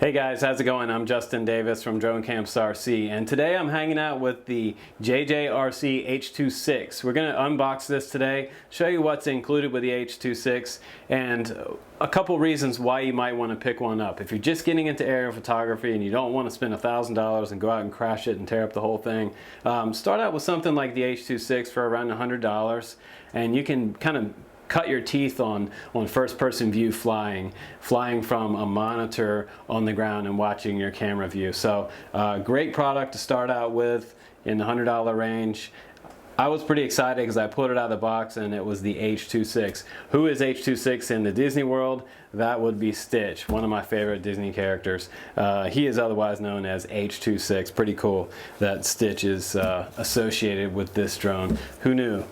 Hey guys, how's it going? I'm Justin Davis from Drone Camps RC, and today I'm hanging out with the JJRC H26. We're going to unbox this today, show you what's included with the H26, and a couple reasons why you might want to pick one up. If you're just getting into aerial photography and you don't want to spend $1,000 and go out and crash it and tear up the whole thing, start out with something like the H26 for around $100, and you can kind of cut your teeth on first-person view flying from a monitor on the ground and watching your camera view. So great product to start out with in the $100 range. I was pretty excited because I pulled it out of the box and it was the H26. Who is H26 in the Disney world? That would be Stitch, one of my favorite Disney characters. He is otherwise known as H26. Pretty cool that Stitch is associated with this drone. Who knew?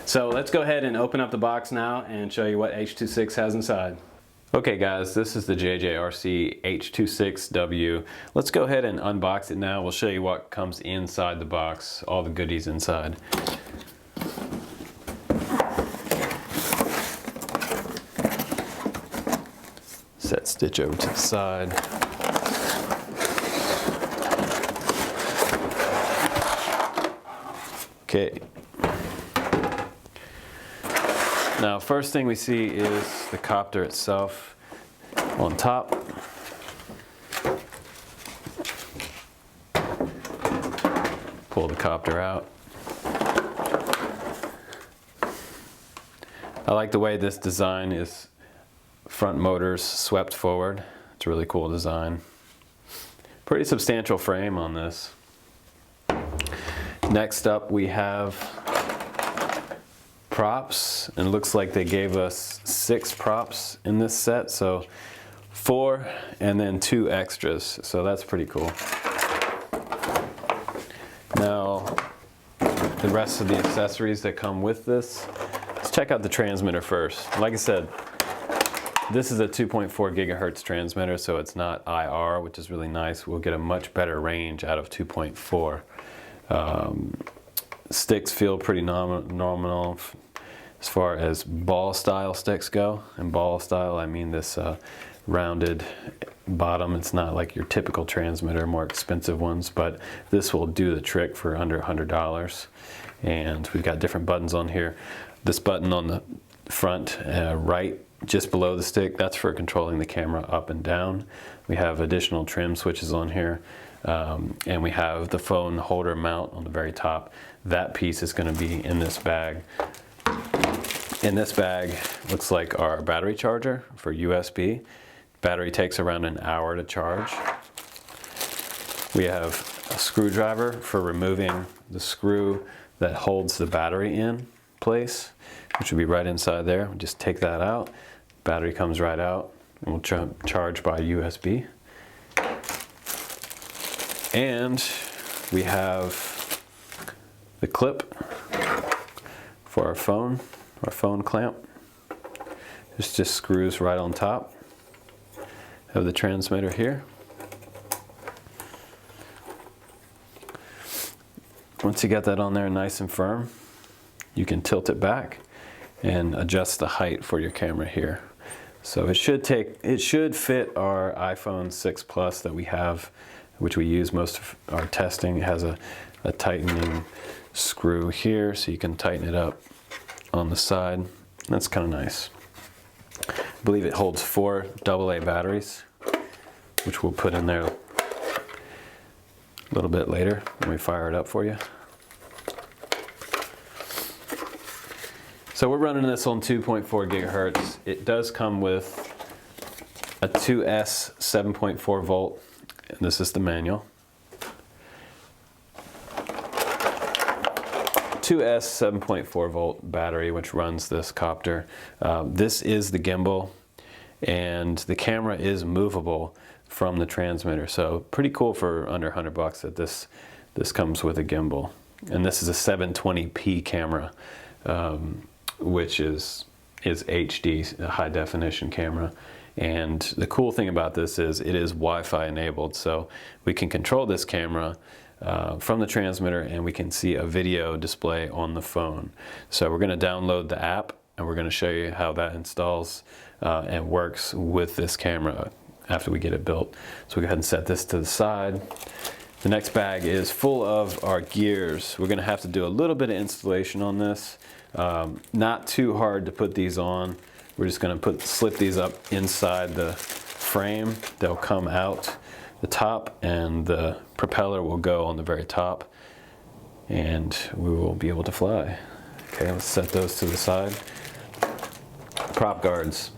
So let's go ahead and open up the box now and show you what H26 has inside. Okay guys, this is the JJRC H26w. Let's go ahead and unbox it now. We'll show you what comes inside the box, all the goodies inside. Set Stitch over to the side. Okay. Now, first thing we see is the copter itself on top. Pull the copter out. I like the way this design is front motors swept forward. It's a really cool design. Pretty substantial frame on this. Next up we have props, and it looks like they gave us 6 props in this set, so 4 and then 2 extras, so that's pretty cool. Now the rest of the accessories that come with this, let's check out the transmitter first. Like I said, this is a 2.4 gigahertz transmitter, so it's not IR, which is really nice. We'll get a much better range out of 2.4. Sticks feel pretty nominal as far as ball style sticks go. And ball style, I mean this rounded bottom. It's not like your typical transmitter, more expensive ones, but this will do the trick for under $100. And we've got different buttons on here. This button on the front right, just below the stick, that's for controlling the camera up and down. We have additional trim switches on here. And we have the phone holder mount on the very top. That piece is going to be in this bag. In this bag looks like our battery charger for USB. Battery takes around an hour to charge. We have a screwdriver for removing the screw that holds the battery in place, which will be right inside there. We just take that out. Battery comes right out, and we'll charge by USB. And we have the clip for our phone clamp. This just screws right on top of the transmitter here. Once you get that on there nice and firm, you can tilt it back and adjust the height for your camera here. So it should fit our iPhone 6 Plus that we have, which we use most of our testing. It has a tightening screw here, so you can tighten it up on the side. That's kind of nice. I believe it holds 4 AA batteries, which we'll put in there a little bit later when we fire it up for you. So we're running this on 2.4 gigahertz. It does come with a 2S 7.4 volt. And this is the manual. 2S 7.4 volt battery, which runs this copter. This is the gimbal, and the camera is movable from the transmitter. So pretty cool for under $100 that this comes with a gimbal. And this is a 720p camera, which is HD, a high definition camera. And the cool thing about this is it is Wi-Fi enabled, so we can control this camera from the transmitter, and we can see a video display on the phone. So we're going to download the app, and we're going to show you how that installs and works with this camera. after we get it built. So we go ahead and set this to the side. The next bag is full of our gears. We're gonna have to do a little bit of installation on this. Not too hard to put these on. We're just gonna slip these up inside the frame. They'll come out the top and the propeller will go on the very top and we will be able to fly. Okay, let's set those to the side. Prop guards.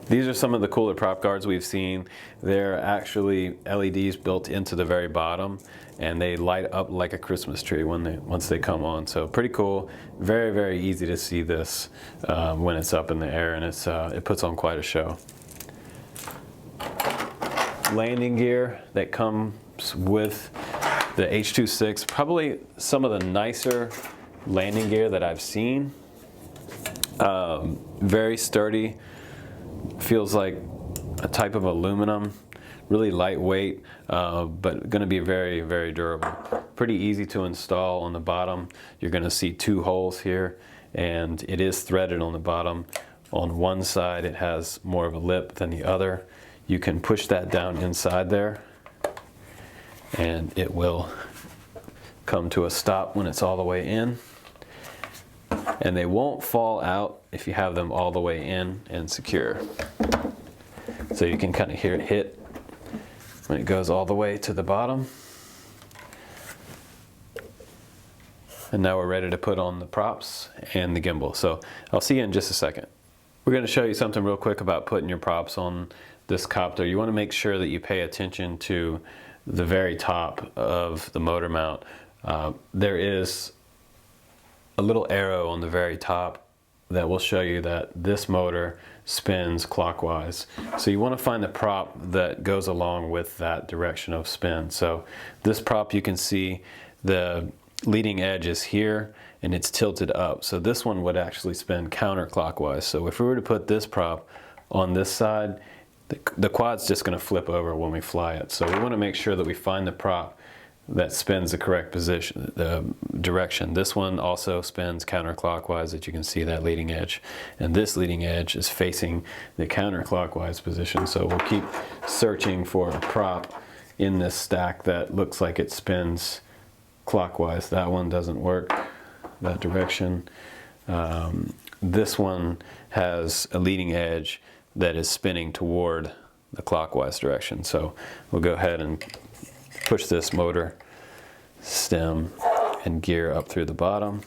These are some of the cooler prop guards we've seen. They're actually LEDs built into the very bottom and they light up like a Christmas tree once they come on. So pretty cool. Very, very easy to see this when it's up in the air, and it puts on quite a show. Landing gear that comes with the H26, probably some of the nicer landing gear that I've seen. Very sturdy. Feels like a type of aluminum, really lightweight, but going to be very, very durable. Pretty easy to install. On the bottom, you're going to see two holes here, and it is threaded on the bottom. On one side, it has more of a lip than the other. You can push that down inside there, and it will come to a stop when it's all the way in. And they won't fall out if you have them all the way in and secure. So you can kind of hear it hit when it goes all the way to the bottom. And now we're ready to put on the props and the gimbal. So I'll see you in just a second. We're going to show you something real quick about putting your props on this copter. You want to make sure that you pay attention to the very top of the motor mount. There is a little arrow on the very top that will show you that this motor spins clockwise. So you want to find the prop that goes along with that direction of spin. So this prop, you can see the leading edge is here and it's tilted up. So this one would actually spin counterclockwise. So if we were to put this prop on this side, the quad's just going to flip over when we fly it. So we want to make sure that we find the prop that spins the correct position, the direction. This one also spins counterclockwise, that you can see that leading edge. And this leading edge is facing the counterclockwise position. So we'll keep searching for a prop in this stack that looks like it spins clockwise. That one doesn't work, that direction. This one has a leading edge that is spinning toward the clockwise direction. So we'll go ahead and push this motor stem and gear up through the bottom.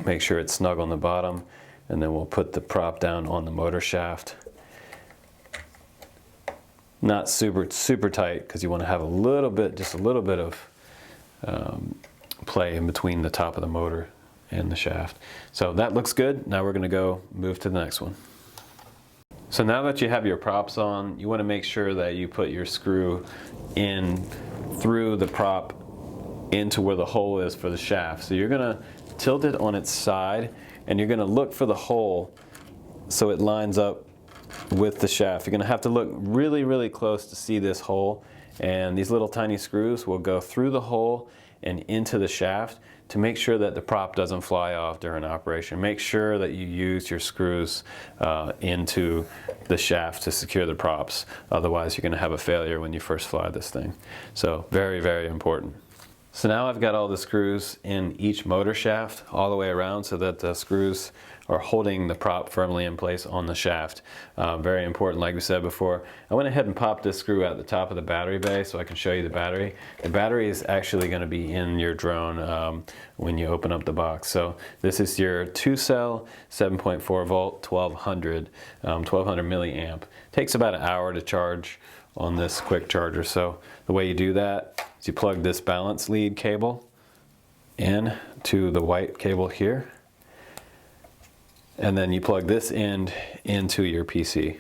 Make sure it's snug on the bottom, and then we'll put the prop down on the motor shaft. Not super tight, because you want to have a little bit, just a little bit of play in between the top of the motor and the shaft. So that looks good. Now we're going to go move to the next one. So now that you have your props on, you want to make sure that you put your screw in through the prop into where the hole is for the shaft. So you're going to tilt it on its side and you're going to look for the hole so it lines up with the shaft. You're going to have to look really, really close to see this hole, and these little tiny screws will go through the hole and into the shaft to make sure that the prop doesn't fly off during operation. Make sure that you use your screws into the shaft to secure the props. Otherwise, you're going to have a failure when you first fly this thing. So very, very important. So now I've got all the screws in each motor shaft all the way around so that the screws are holding the prop firmly in place on the shaft. Very important, like we said before. I went ahead and popped this screw at the top of the battery bay so I can show you the battery. The battery is actually going to be in your drone when you open up the box. So this is your 2-cell, 7.4 volt, 1200 milliamp. Takes about an hour to charge on this quick charger. So the way you do that is you plug this balance lead cable in to the white cable here, and then you plug this end into your PC.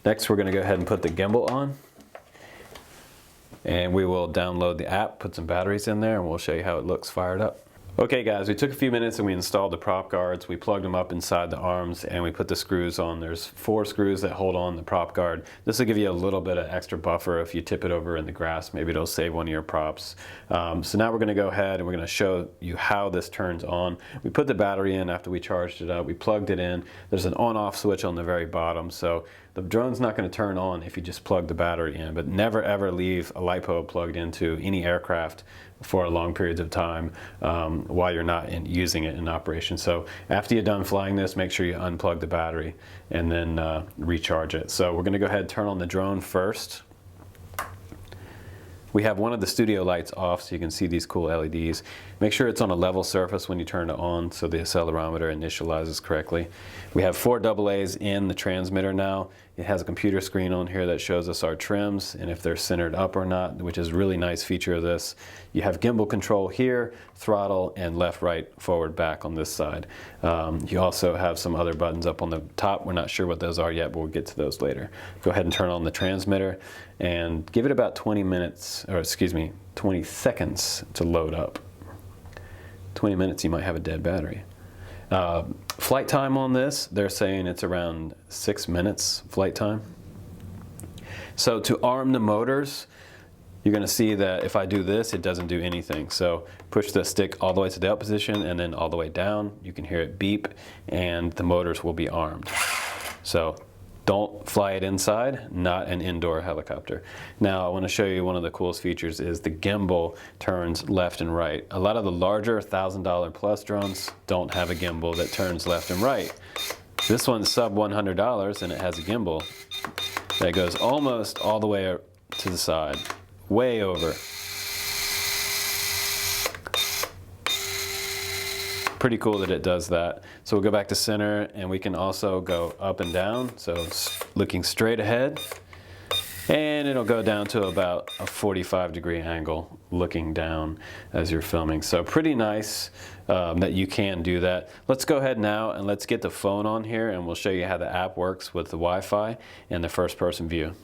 Next, we're going to go ahead and put the gimbal on, and we will download the app, put some batteries in there, and we'll show you how it looks fired up. Okay guys, we took a few minutes and we installed the prop guards. We plugged them up inside the arms and we put the screws on. There's 4 screws that hold on the prop guard. This will give you a little bit of extra buffer if you tip it over in the grass. Maybe it'll save one of your props. So now we're going to go ahead and we're going to show you how this turns on. We put the battery in after we charged it up. We plugged it in. There's an on-off switch on the very bottom. So the drone's not going to turn on if you just plug the battery in, but never ever leave a LiPo plugged into any aircraft for long periods of time while you're not using it in operation. So after you're done flying this, make sure you unplug the battery and then recharge it. So we're going to go ahead and turn on the drone first. We have one of the studio lights off so you can see these cool LEDs. Make sure it's on a level surface when you turn it on so the accelerometer initializes correctly. We have 4 AA's in the transmitter now. It has a computer screen on here that shows us our trims and if they're centered up or not, which is a really nice feature of this. You have gimbal control here, throttle, and left, right, forward, back on this side. You also have some other buttons up on the top. We're not sure what those are yet, but we'll get to those later. Go ahead and turn on the transmitter and give it about 20 minutes, or excuse me, 20 seconds to load up. 20 minutes, you might have a dead battery. Flight time on this, they're saying it's around 6 minutes flight time. So to arm the motors, you're going to see that if I do this, it doesn't do anything. So push the stick all the way to the up position and then all the way down. You can hear it beep and the motors will be armed. So don't fly it inside, not an indoor helicopter. Now I want to show you one of the coolest features is the gimbal turns left and right. A lot of the larger $1,000 plus drones don't have a gimbal that turns left and right. This one's sub $100 and it has a gimbal that goes almost all the way to the side, way over. Pretty cool that it does that. So we'll go back to center and we can also go up and down. So looking straight ahead and it'll go down to about a 45-degree angle looking down as you're filming. So pretty nice that you can do that. Let's go ahead now and let's get the phone on here and we'll show you how the app works with the Wi-Fi and the first person view.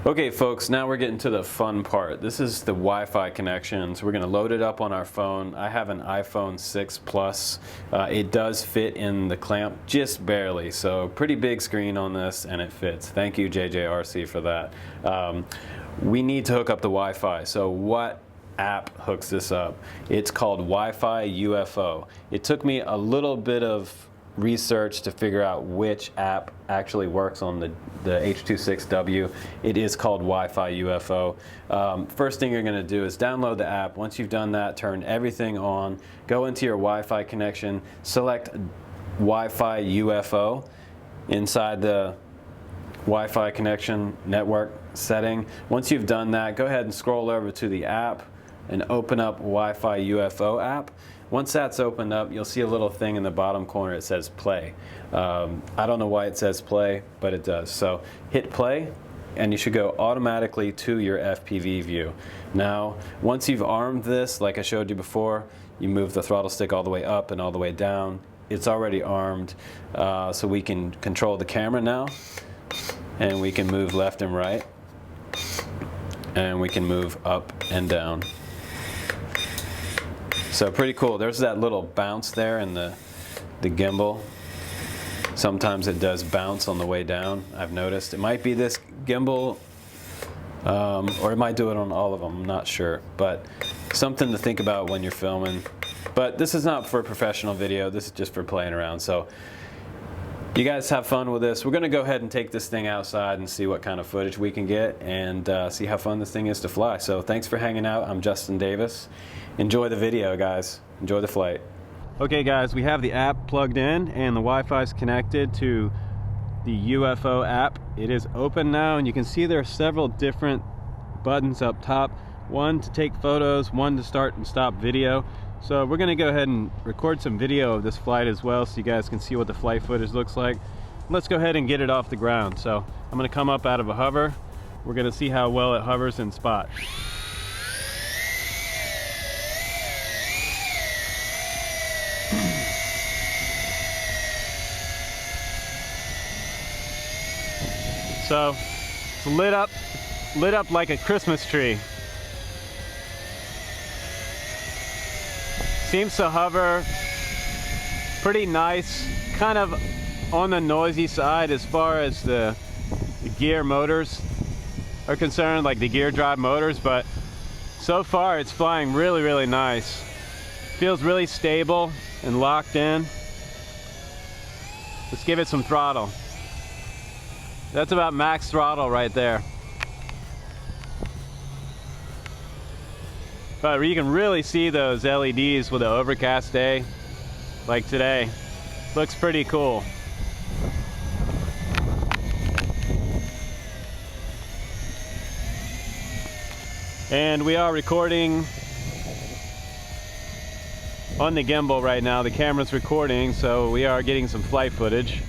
Okay folks, now we're getting to the fun part. This is the Wi-Fi connection. So we're going to load it up on our phone. I have an iPhone 6 Plus. It does fit in the clamp just barely, so pretty big screen on this and it fits. Thank you JJRC for that. We need to hook up the Wi-Fi. So what app hooks this up? It's called Wi-Fi UFO. It took me a little bit of research to figure out which app actually works on the H26w. It is called Wi-Fi UFO. First thing you're going to do is download the app. Once you've done that, turn everything on, go into your Wi-Fi connection, select Wi-Fi UFO inside the Wi-Fi connection network setting. Once you've done that, go ahead and scroll over to the app and open up Wi-Fi UFO app. Once that's opened up, you'll see a little thing in the bottom corner. It says play. I don't know why it says play, but it does. So hit play and you should go automatically to your FPV view. Now, once you've armed this, like I showed you before, you move the throttle stick all the way up and all the way down. It's already armed, so we can control the camera now, and we can move left and right, and we can move up and down. So pretty cool. There's that little bounce there in the gimbal. Sometimes it does bounce on the way down, I've noticed. It might be this gimbal, or it might do it on all of them, I'm not sure. But something to think about when you're filming. But this is not for professional video, this is just for playing around. So you guys have fun with this. We're gonna go ahead and take this thing outside and see what kind of footage we can get and see how fun this thing is to fly. So thanks for hanging out. I'm Justin Davis. Enjoy the video, guys. Enjoy the flight. Okay guys, we have the app plugged in and the Wi-Fi is connected to the UFO app. It is open now and you can see there are several different buttons up top. One to take photos, one to start and stop video. So we're gonna go ahead and record some video of this flight as well so you guys can see what the flight footage looks like. Let's go ahead and get it off the ground. So I'm gonna come up out of a hover. We're gonna see how well it hovers in spot. So it's lit up like a Christmas tree. Seems to hover pretty nice, kind of on the noisy side as far as the gear motors are concerned, like the gear drive motors, but so far it's flying really nice. Feels really stable and locked in. Let's give it some throttle. That's about max throttle right there. But you can really see those LEDs with an overcast day like today. Looks pretty cool. And we are recording on the gimbal right now. The camera's recording, so we are getting some flight footage.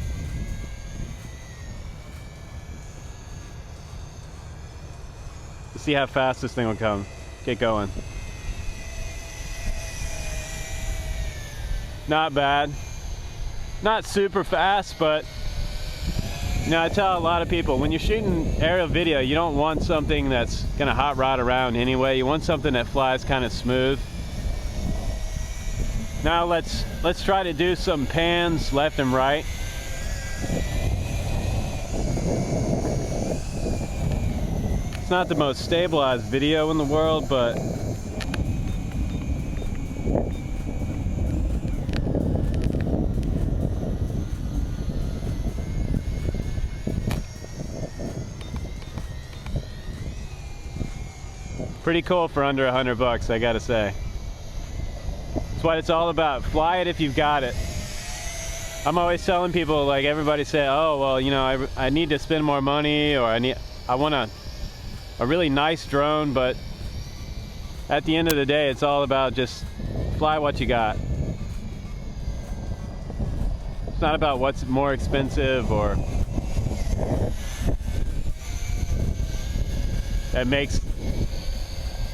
Let's see how fast this thing will come. Get going. Not bad. Not super fast, but you know, I tell a lot of people, when you're shooting aerial video, you don't want something that's gonna hot rod around anyway. You want something that flies kind of smooth. Now let's try to do some pans left and right. It's not the most stabilized video in the world, but pretty cool for under $100, I gotta say. That's what it's all about. Fly it if you've got it. I'm always telling people, like, everybody say, oh, well, you know, I need to spend more money, or I want a really nice drone, but at the end of the day, it's all about just fly what you got. It's not about what's more expensive or that makes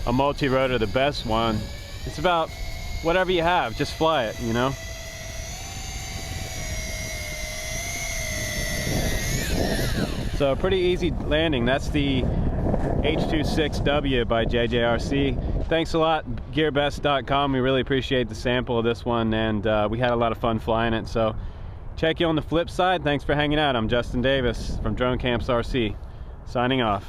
a multi-rotor the best one. It's about whatever you have, just fly it, you know? So pretty easy landing. That's the H26w by JJRC. Thanks a lot, gearbest.com. We really appreciate the sample of this one, and we had a lot of fun flying it. So check you on the flip side. Thanks for hanging out. I'm Justin Davis from Drone Camps RC, signing off.